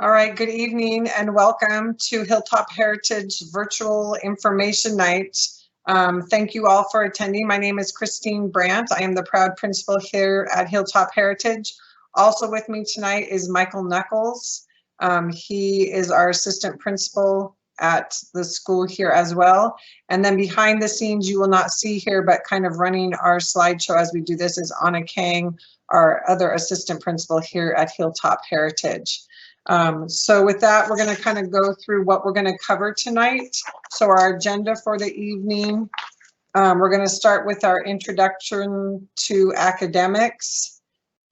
All right, good evening and welcome to Hilltop Heritage Virtual Information Night. Thank you all for attending. My name is Christine Brandt. I am the proud principal here at Hilltop Heritage. Also with me tonight is Michael Knuckles. He is our assistant principal at the school here as well. And then behind the scenes, you will not see here, but kind of running our slideshow as we do this is Anna Kang, our other assistant principal here at Hilltop Heritage. So with that, we're going to kind of go through what we're going to cover tonight. So our agenda for the evening, we're going to start with our introduction to academics.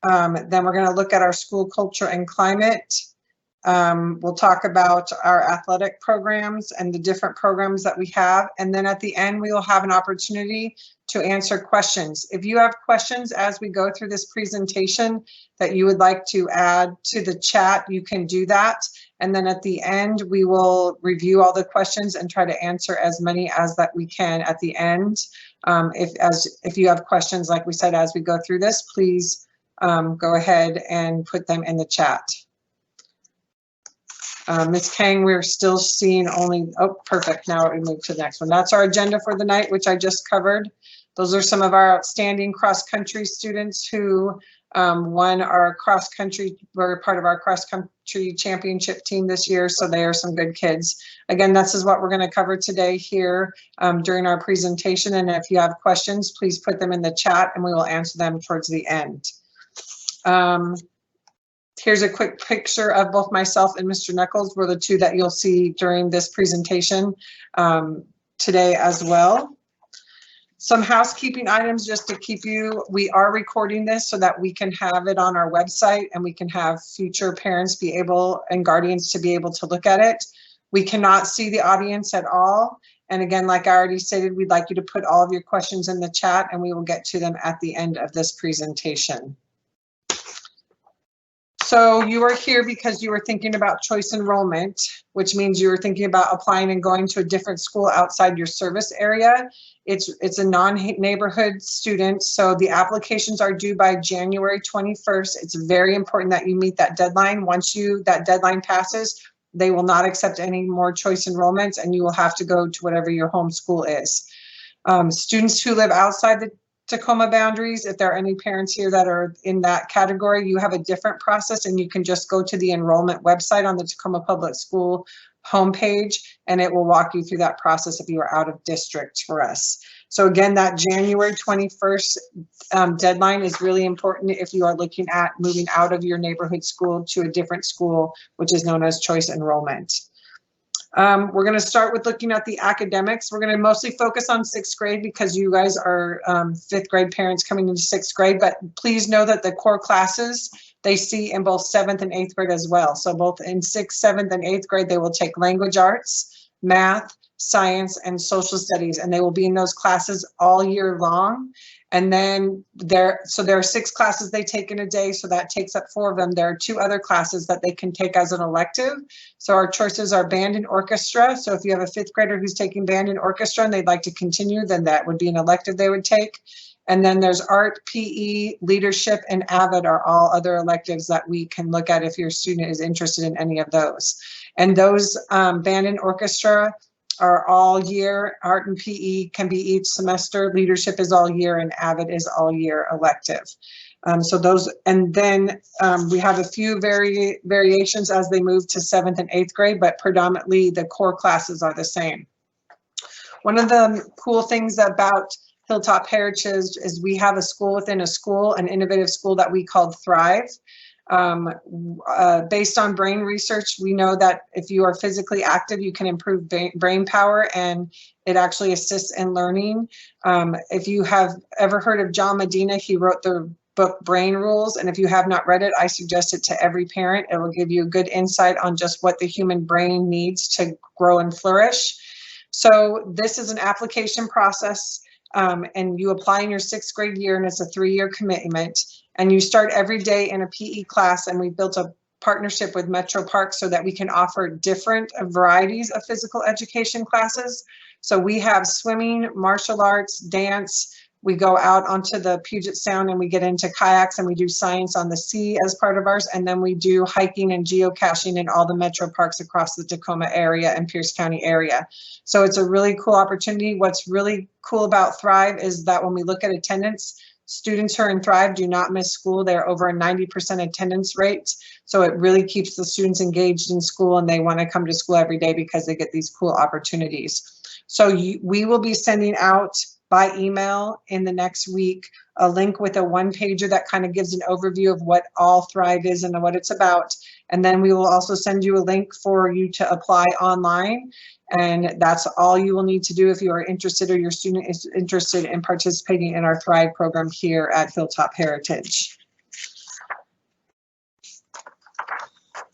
Then we're going to look at our school culture and climate. We'll talk about our athletic programs and the different programs that we have. And then at the end, we will have an opportunity to answer questions. If you have questions as we go through this presentation that you would like to add to the chat, you can do that. And then at the end, we will review all the questions and try to answer as many as that we can at the end. If you have questions, like we said, as we go through this, please go ahead and put them in the chat. Ms. Kang, we're still seeing only, oh, perfect. Now we move to the next one. That's our agenda for the night, which I just covered. Those are some of our outstanding cross-country students who won our cross-country, were part of our cross-country championship team this year. So they are some good kids. Again, this is what we're going to cover today here during our presentation. And if you have questions, please put them in the chat and we will answer them towards the end. Here's a quick picture of both myself and Mr. Knuckles. We're the two that you'll see during this presentation today as well. Some housekeeping items just to keep you, we are recording this so that we can have it on our website and we can have future parents be able and guardians to be able to look at it. We cannot see the audience at all. And again, like I already stated, we'd like you to put all of your questions in the chat and we will get to them at the end of this presentation. So you are here because you were thinking about choice enrollment, which means you were thinking about applying and going to a different school outside your service area. It's a non-neighborhood student, so the applications are due by January 21st. It's very important that you meet that deadline. Once that deadline passes, they will not accept any more choice enrollments and you will have to go to whatever your home school is. Students who live outside the Tacoma boundaries, if there are any parents here that are in that category, you have a different process and you can just go to the enrollment website on the Tacoma Public School homepage and it will walk you through that process if you are out of district for us. So again, that January 21st deadline is really important if you are looking at moving out of your neighborhood school to a different school, which is known as choice enrollment. We're going to start with looking at the academics. We're going to mostly focus on 6th grade because you guys are 5th grade parents coming into 6th grade, but please know that the core classes they see in both 7th and 8th grade as well. So both in 6th, 7th, and 8th grade, they will take language arts, math, science, and social studies, and they will be in those classes all year long. And then there are 6 classes they take in a day, so that takes up 4 of them. There are 2 other classes that they can take as an elective. So our choices are band and orchestra. So if you have a 5th grader who's taking band and orchestra and they'd like to continue, then that would be an elective they would take. And then there's art, PE, leadership, and AVID are all other electives that we can look at if your student is interested in any of those. And those band and orchestra are all year. Art and PE can be each semester. Leadership is all year and AVID is all year elective. So those, and then we have a few variations as they move to 7th and 8th grade, but predominantly the core classes are the same. One of the cool things about Hilltop Heritage is we have a school within a school, an innovative school that we called Thrive. Based on brain research, we know that if you are physically active, you can improve brain power and it actually assists in learning. If you have ever heard of John Medina, he wrote the book Brain Rules, and if you have not read it, I suggest it to every parent. It will give you a good insight on just what the human brain needs to grow and flourish. So this is an application process. And you apply in your 6th grade year, and it's a 3-year commitment. And you start every day in a PE class, and we built a partnership with Metro Park so that we can offer different varieties of physical education classes. So we have swimming, martial arts, dance, We go out onto the Puget Sound and we get into kayaks and we do science on the sea as part of ours. And then we do hiking and geocaching in all the metro parks across the Tacoma area and Pierce County area. So it's a really cool opportunity. What's really cool about Thrive is that when we look at attendance, students who are in Thrive do not miss school. They're over a 90% attendance rate. So it really keeps the students engaged in school and they want to come to school every day because they get these cool opportunities. So we will be sending out by email in the next week a link with a one-pager that kind of gives an overview of what all Thrive is and what it's about. And then we will also send you a link for you to apply online. And that's all you will need to do if you are interested or your student is interested in participating in our Thrive program here at Hilltop Heritage.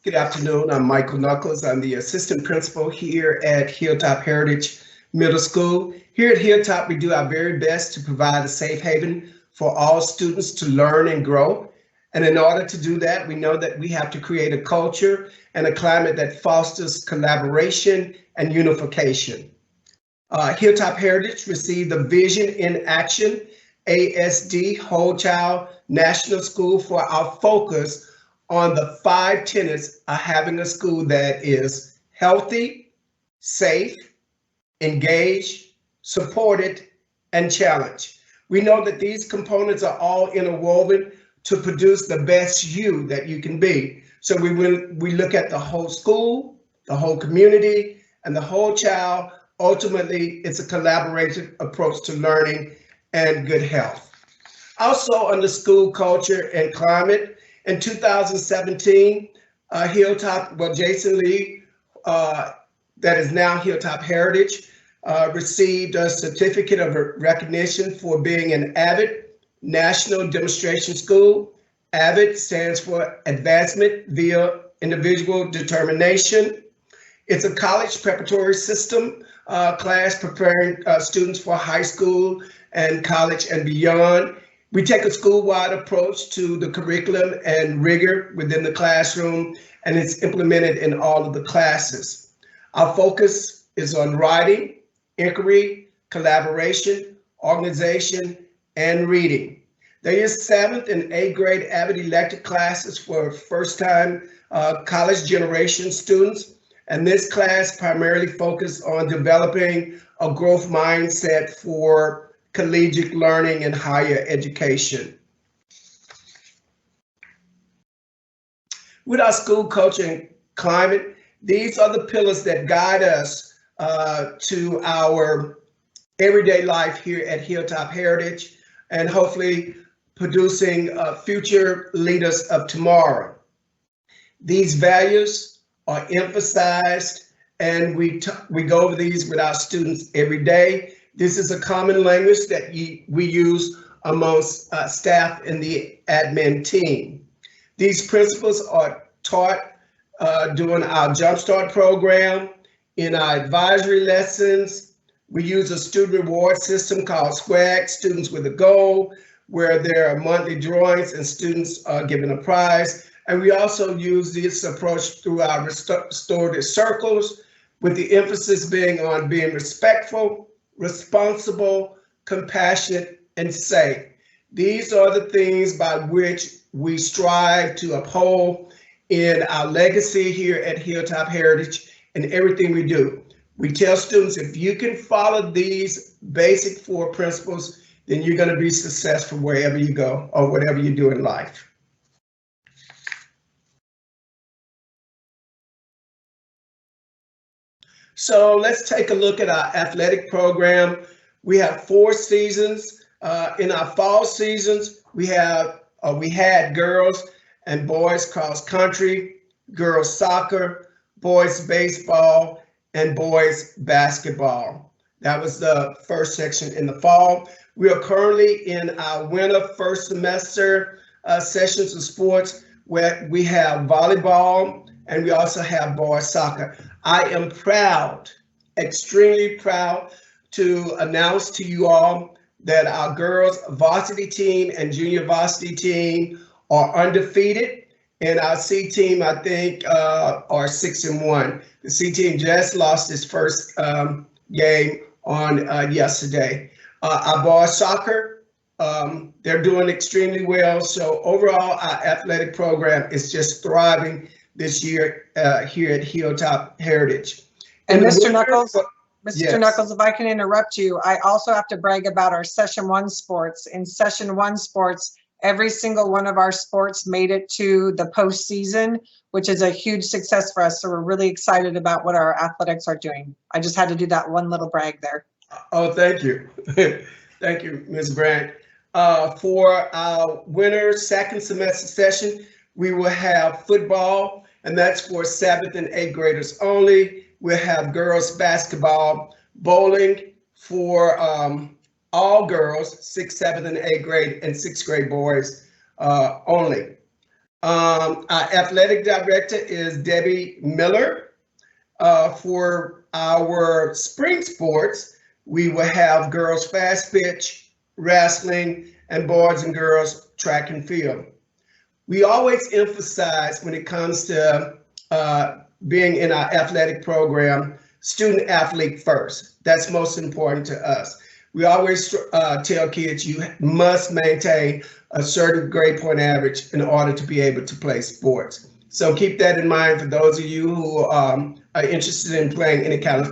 Good afternoon, I'm Michael Knuckles. I'm the assistant principal here at Hilltop Heritage Middle School. Here at Hilltop, we do our very best to provide a safe haven for all students to learn and grow. And in order to do that, we know that we have to create a culture and a climate that fosters collaboration and unification. Hilltop Heritage received the Vision in Action ASD Whole Child National School for our focus on the 5 tenets of having a school that is healthy, safe, engaged, supported, and challenged. We know that these components are all interwoven to produce the best you that you can be. So we look at the whole school, the whole community, and the whole child. Ultimately, it's a collaborative approach to learning and good health. Also under school culture and climate, in 2017, Jason Lee, that is now Hilltop Heritage, received a certificate of recognition for being an AVID National Demonstration School. AVID stands for Advancement via Individual Determination. It's a college preparatory system class preparing students for high school and college and beyond. We take a school-wide approach to the curriculum and rigor within the classroom, and it's implemented in all of the classes. Our focus is on writing, inquiry, collaboration, organization, and reading. There is 7th and 8th grade AVID elective classes for first-time college generation students, and this class primarily focuses on developing a growth mindset for collegiate learning and higher education. With our school culture and climate, these are the pillars that guide us to our everyday life here at Hilltop Heritage and hopefully producing future leaders of tomorrow. These values are emphasized and we go over these with our students every day. This is a common language that we use amongst staff in the admin team. These principles are taught during our Jumpstart program, in our advisory lessons. We use a student reward system called SWAG, Students with a Goal, where there are monthly drawings and students are given a prize. And we also use this approach through our restorative circles, with the emphasis being on being respectful, responsible, compassionate, and safe. These are the things by which we strive to uphold in our legacy here at Hilltop Heritage and everything we do. We tell students, if you can follow these basic 4 principles, then you're going to be successful wherever you go or whatever you do in life. So let's take a look at our athletic program. We have 4 seasons. In our fall seasons, we had girls and boys cross country, girls soccer, boys baseball, and boys basketball. That was the first section in the fall. We are currently in our winter first semester sessions of sports, where we have volleyball and we also have boys soccer. I am proud, extremely proud, to announce to you all that our girls varsity team and junior varsity team are undefeated, and our C team, I think, are 6-1. The C team just lost its first game on yesterday. Our boys soccer They're doing extremely well. So overall, our athletic program is just thriving this year here at Hilltop Heritage. And In the Mr. winter, Knuckles, Mr. yes. Knuckles, if I can interrupt you, I also have to brag about our Session 1 sports. In Session 1 sports, every single one of our sports made it to the postseason, which is a huge success for us. So we're really excited about what our athletics are doing. I just had to do that one little brag there. Oh, thank you. Thank you, Ms. Brandt. For our winter second semester session, we will have football, and that's for 7th and 8th graders only. We'll have girls basketball, bowling for all girls, 6th, 7th, and 8th grade, and 6th grade boys only. Our athletic director is Debbie Miller. For our spring sports, we will have girls fast pitch, wrestling, and boys and girls track and field. We always emphasize when it comes to being in our athletic program, student athlete first. That's most important to us. We always tell kids you must maintain a certain grade point average in order to be able to play sports. So keep that in mind for those of you who are interested in playing any kind of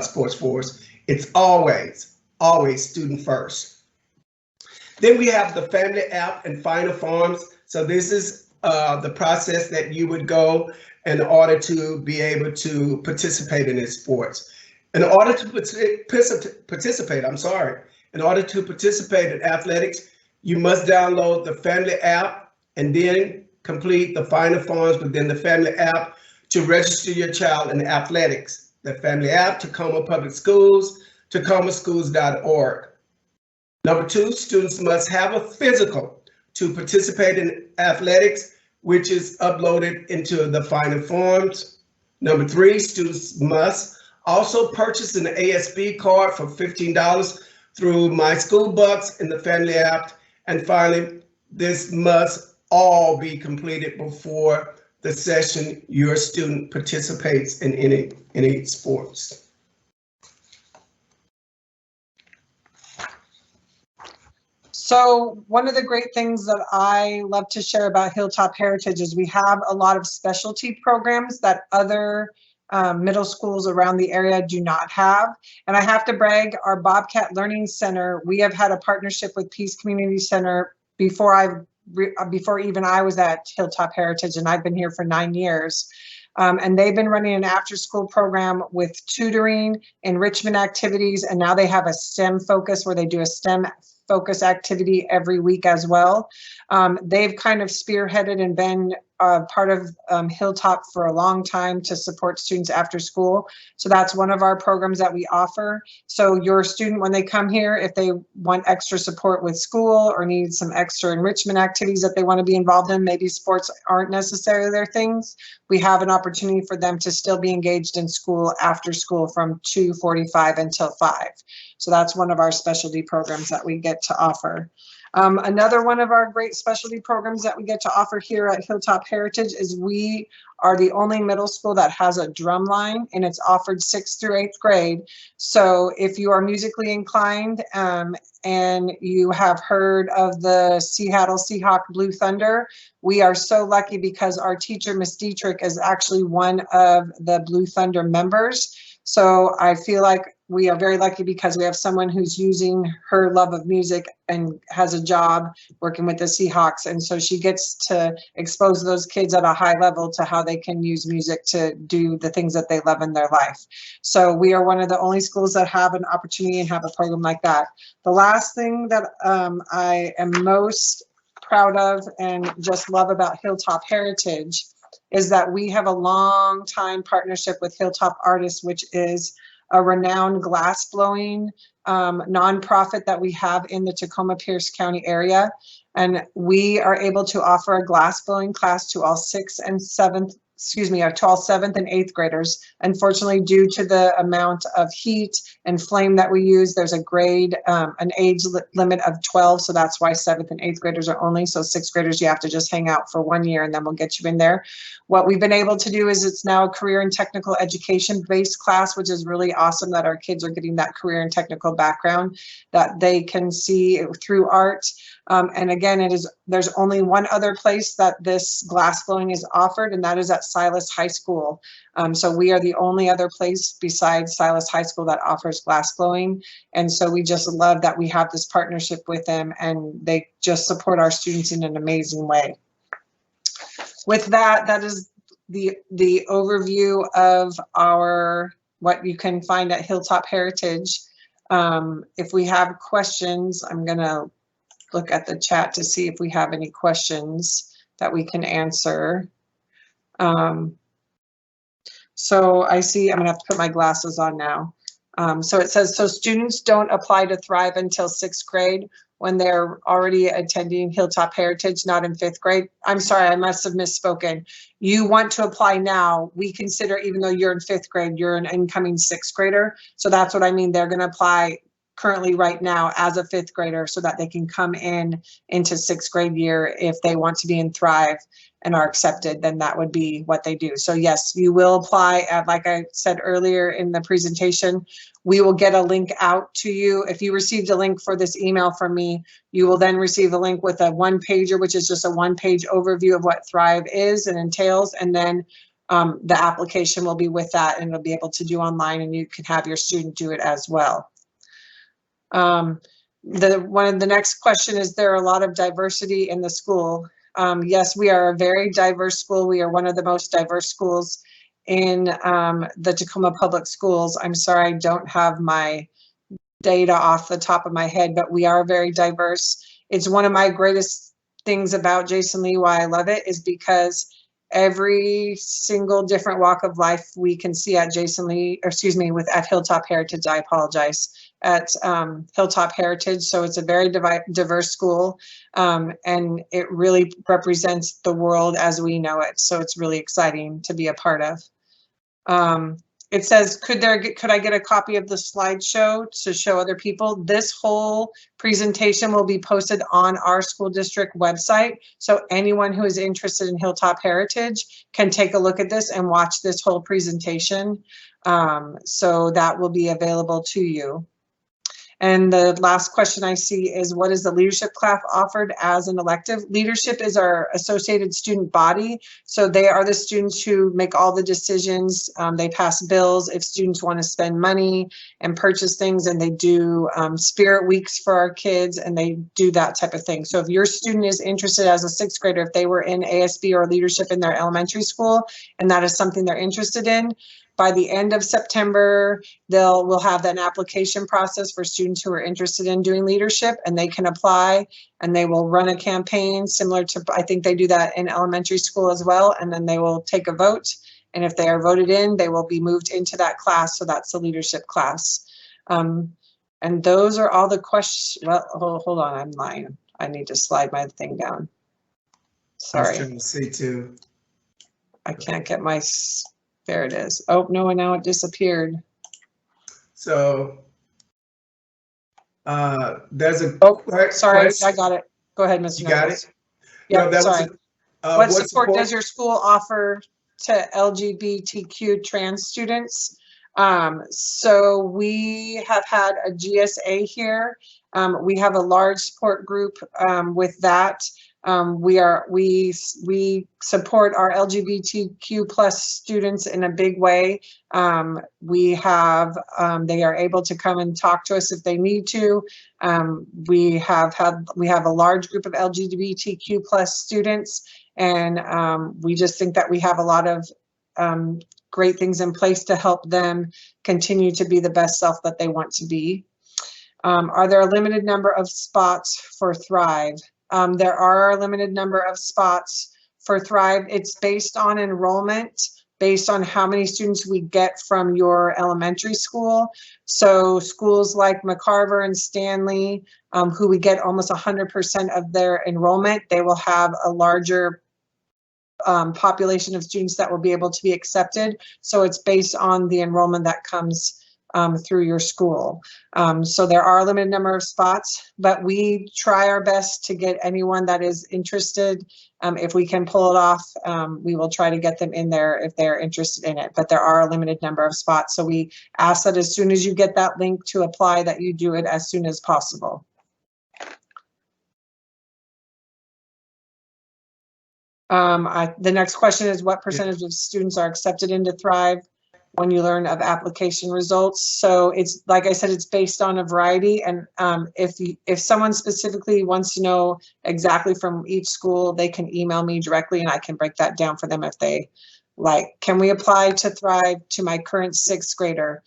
sports for us. It's always student first. Then we have the family app and final forms. So this is the process that you would go in order to be able to participate in these sports. In order to participate in athletics, you must download the family app and then complete the final forms within the family app to register your child in athletics. The family app, Tacoma Public Schools, tacomaschools.org. Number 2, students must have a physical to participate in athletics, which is uploaded into the final forms. Number 3, students must also purchase an ASB card for $15 through My School Bucks in the family app. And finally, this must all be completed before the session your student participates in any sports. So one of the great things that I love to share about Hilltop Heritage is we have a lot of specialty programs that other middle schools around the area do not have. And I have to brag, our Bobcat Learning Center, we have had a partnership with Peace Community Center before even I was at Hilltop Heritage, and I've been here for 9 years. And they've been running an after-school program with tutoring, enrichment activities, and now they have a STEM focus where they do a STEM focus activity every week as well. They've kind of spearheaded and been part of Hilltop for a long time to support students after school. So that's one of our programs that we offer. So your student, when they come here, if they want extra support with school or need some extra enrichment activities that they want to be involved in, maybe sports aren't necessarily their things, we have an opportunity for them to still be engaged in school after school from 2:45 until 5. So that's one of our specialty programs that we get to offer. Another one of our great specialty programs that we get to offer here at Hilltop Heritage is we are the only middle school that has a drum line, and it's offered 6th through 8th grade. So if you are musically inclined and you have heard of the Seattle Seahawk Blue Thunder, we are so lucky because our teacher, Miss Dietrich, is actually one of the Blue Thunder members. So I feel like we are very lucky because we have someone who's using her love of music and has a job working with the Seahawks. And so she gets to expose those kids at a high level to how they can use music to do the things that they love in their life. So we are one of the only schools that have an opportunity and have a program like that. The last thing that I am most proud of and just love about Hilltop Heritage is that we have a long time partnership with Hilltop Artists, which is a renowned glassblowing nonprofit that we have in the Tacoma-Pierce County area. And we are able to offer a glassblowing class to all 6th and 7th all 7th and 8th graders. Unfortunately, due to the amount of heat and flame that we use, there's a grade, an age limit of 12. So that's why 7th and 8th graders are only. So 6th graders, you have to just hang out for 1 year and then we'll get you in there. What we've been able to do is it's now a career and technical education based class, which is really awesome that our kids are getting that career and technical background that they can see through art. And again, there's only one other place that this glassblowing is offered, and that is at Silas High School. So we are the only other place besides Silas High School that offers glassblowing. And so we just love that we have this partnership with them and they just support our students in an amazing way. With that, that is the overview of what you can find at Hilltop Heritage. If we have questions, I'm gonna look at the chat to see if we have any questions that we can answer. So I see, I'm gonna have to put my glasses on now. So it says, so students don't apply to Thrive until 6th grade when they're already attending Hilltop Heritage, not in 5th grade. I'm sorry, I must have misspoken. You want to apply now. We consider, even though you're in 5th grade, you're an incoming 6th grader. So that's what I mean. They're gonna apply currently right now as a 5th grader so that they can come into 6th grade year. If they want to be in Thrive and are accepted, then that would be what they do. So yes, you will apply. Like I said earlier in the presentation, we will get a link out to you. If you received a link for this email from me, you will then receive a link with a 1-pager, which is just a 1-page overview of what Thrive is and entails. And then the application will be with that and it'll be able to do online, and you can have your student do it as well. The next question is, there a lot of diversity in the school? Yes, we are a very diverse school. We are one of the most diverse schools in the Tacoma Public Schools. I'm sorry, I don't have my data off the top of my head, but we are very diverse. It's one of my greatest things about Jason Lee, why I love it, is because every single different walk of life we can see at Jason Lee, or excuse me, at Hilltop Heritage, I apologize, at Hilltop Heritage. So it's a very diverse school, and it really represents the world as we know it. So it's really exciting to be a part of. It says, could I get a copy of the slideshow to show other people? This whole presentation will be posted on our school district website. So anyone who is interested in Hilltop Heritage can take a look at this and watch this whole presentation. So that will be available to you. And the last question I see is, what is the leadership class offered as an elective? Leadership is our associated student body. So they are the students who make all the decisions. They pass bills if students want to spend money and purchase things, and they do spirit weeks for our kids, and they do that type of thing. So if your student is interested as a 6th grader, if they were in ASB or leadership in their elementary school, and that is something they're interested in, by the end of September, we'll have an application process for students who are interested in doing leadership, and they can apply, and they will run a campaign similar to, I think they do that in elementary school as well, and then they will take a vote. And if they are voted in, they will be moved into that class. So that's the leadership class. And those are all the questions. Well, hold on, I'm lying. I need to slide my thing down. Sorry. I was trying to see too. I can't get my... There it is. Oh, no, and now it disappeared. So there's a... Oh, sorry, I got it. Go ahead, Mr. You got Knuckles. it? Yeah, no, sorry. What support does your school offer to LGBTQ trans students? So we have had a GSA here. We have a large support group with that. We support our LGBTQ plus students in a big way. We have, they are able to come and talk to us if they need to. We have a large group of LGBTQ plus students, and we just think that we have a lot of great things in place to help them continue to be the best self that they want to be. Are there a limited number of spots for Thrive? There are a limited number of spots for Thrive. It's based on enrollment, based on how many students we get from your elementary school. So schools like McCarver and Stanley, who we get almost 100% of their enrollment, they will have a larger population of students that will be able to be accepted. So it's based on the enrollment that comes through your school. So there are a limited number of spots, but we try our best to get anyone that is interested. If we can pull it off, we will try to get them in there if they're interested in it, but there are a limited number of spots. So we ask that as soon as you get that link to apply, that you do it as soon as possible. The next question is, what percentage of students are accepted into Thrive when you learn of application results? So it's, like I said, it's based on a variety. And if someone specifically wants to know exactly from each school, they can email me directly and I can break that down for them if they like. Can we apply to Thrive to my current 6th grader?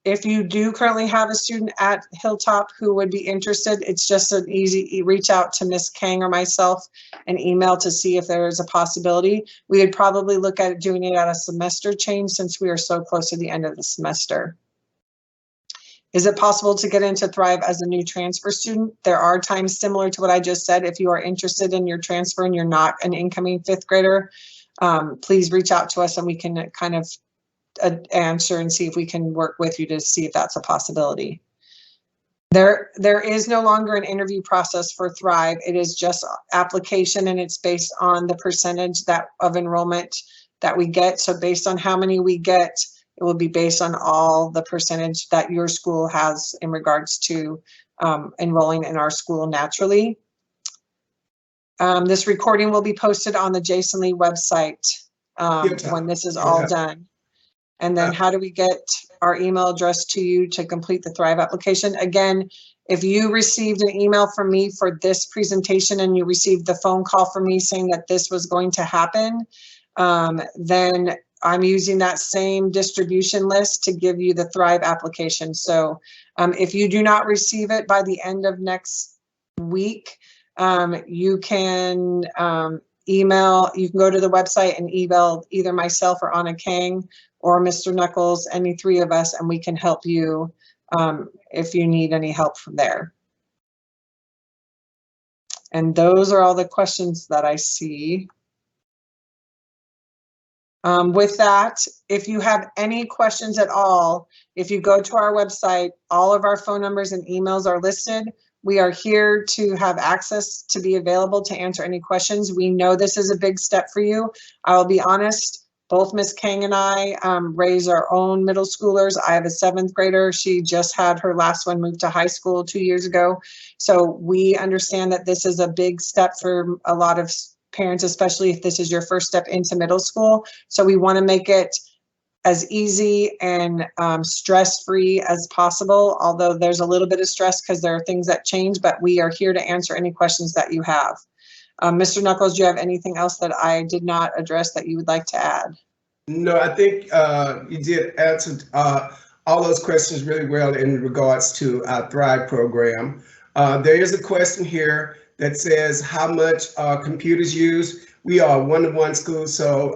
If you do currently have a student at Hilltop who would be interested, it's just an easy reach out to Miss Kang or myself and email to see if there is a possibility. We would probably look at doing it at a semester change since we are so close to the end of the semester. Is it possible to get into Thrive as a new transfer student? There are times similar to what I just said. If you are interested in your transfer and you're not an incoming 5th grader, please reach out to us and we can kind of answer and see if we can work with you to see if that's a possibility. There is no longer an interview process for Thrive. It is just application, and it's based on the percentage of enrollment that we get. So based on how many we get, it will be based on all the percentage that your school has in regards to enrolling in our school naturally. This recording will be posted on the Jason Lee website when this is all done. And then how do we get our email address to you to complete the Thrive application? Again, if you received an email from me for this presentation and you received the phone call from me saying that this was going to happen, then I'm using that same distribution list to give you the Thrive application. So if you do not receive it by the end of next week, you can you can go to the website and email either myself or Anna Kang or Mr. Knuckles, any 3 of us, and we can help you if you need any help from there. And those are all the questions that I see. With that, if you have any questions at all, if you go to our website, all of our phone numbers and emails are listed. We are here to have access to be available to answer any questions. We know this is a big step for you. I will be honest, both Miss Kang and I raise our own middle schoolers. I have a 7th grader. She just had her last one moved to high school 2 years ago. So we understand that this is a big step for a lot of parents, especially if this is your first step into middle school. So we want to make it as easy and stress-free as possible, although there's a little bit of stress because there are things that change, but we are here to answer any questions that you have. Mr. Knuckles, do you have anything else that I did not address that you would like to add? No, I think you did answer all those questions really well in regards to our Thrive program. There is a question here that says how much computers used. We are a one-to-one school, so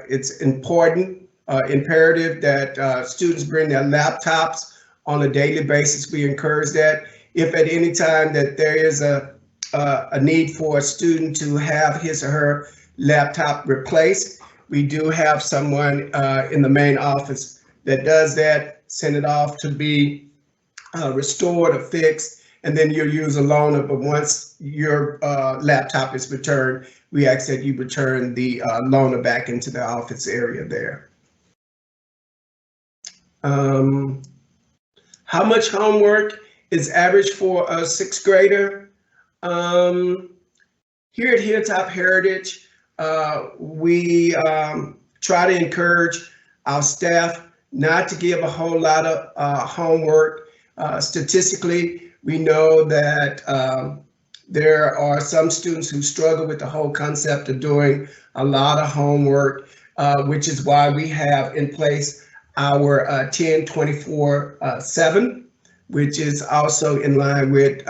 it's imperative that students bring their laptops on a daily basis. We encourage that. If at any time that there is a need for a student to have his or her laptop replaced, we do have someone in the main office that does that, send it off to be restored or fixed, and then you'll use a loaner. But once your laptop is returned, we ask that you return the loaner back into the office area there. How much homework is average for a 6th grader? Here at Hilltop Heritage, we try to encourage our staff not to give a whole lot of homework. Statistically, we know that there are some students who struggle with the whole concept of doing a lot of homework, which is why we have in place our 10-24-7, which is also in line with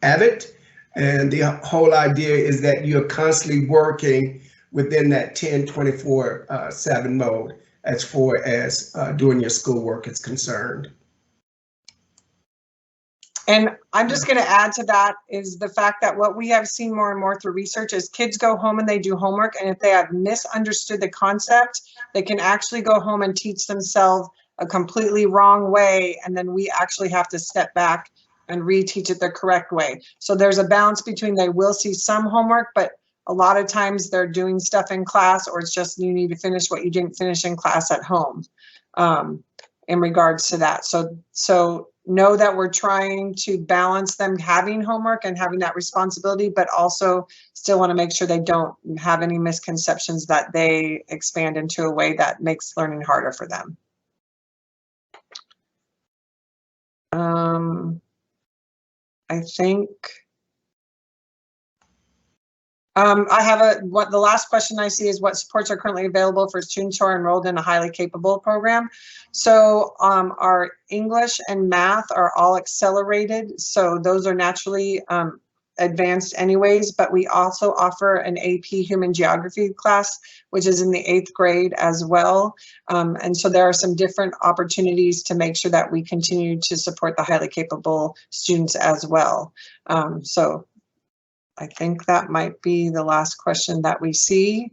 AVIT. And the whole idea is that you're constantly working within that 10-24-7 mode as far as doing your schoolwork is concerned. And I'm just going to add to that is the fact that what we have seen more and more through research is kids go home and they do homework. And if they have misunderstood the concept, they can actually go home and teach themselves a completely wrong way. And then we actually have to step back and reteach it the correct way. So there's a balance between they will see some homework, but a lot of times they're doing stuff in class, or it's just you need to finish what you didn't finish in class at home in regards to that. So know that we're trying to balance them having homework and having that responsibility, but also still want to make sure they don't have any misconceptions that they expand into a way that makes learning harder for them. I think I have what the last question I see is what supports are currently available for students who are enrolled in a highly capable program. So our English and math are all accelerated. So those are naturally advanced anyways, but we also offer an AP Human Geography class, which is in the 8th grade as well. And so there are some different opportunities to make sure that we continue to support the highly capable students as well. So I think that might be the last question that we see.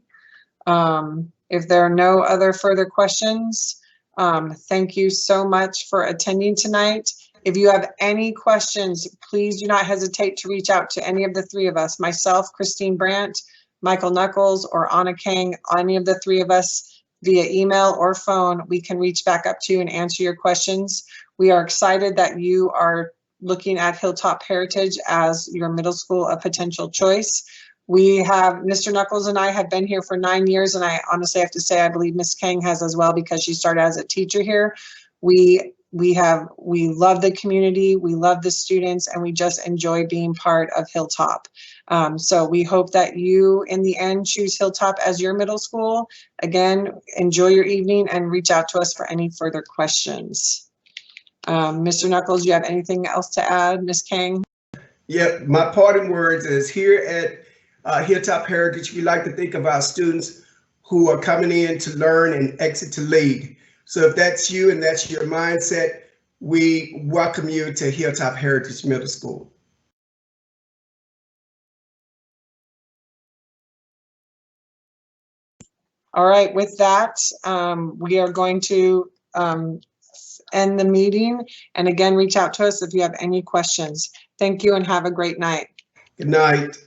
If there are no other further questions, thank you so much for attending tonight. If you have any questions, please do not hesitate to reach out to any of the three of us, myself, Christine Brandt, Michael Knuckles, or Anna Kang, any of the three of us via email or phone. We can reach back up to you and answer your questions. We are excited that you are looking at Hilltop Heritage as your middle school a potential choice. We have, Mr. Knuckles and I have been here for 9 years, and I honestly have to say I believe Ms. Kang has as well, because she started as a teacher here. We love the community, we love the students, and we just enjoy being part of Hilltop. So we hope that you in the end choose Hilltop as your middle school. Again, enjoy your evening and reach out to us for any further questions. Mr. Knuckles, you have anything else to add? Ms. Kang? Yep, my parting words is here at Hilltop Heritage, we like to think of our students who are coming in to learn and exit to lead. So if that's you and that's your mindset, we welcome you to Hilltop Heritage Middle School. All right, with that, we are going to end the meeting, and again, reach out to us if you have any questions. Thank you and have a great night. Good night.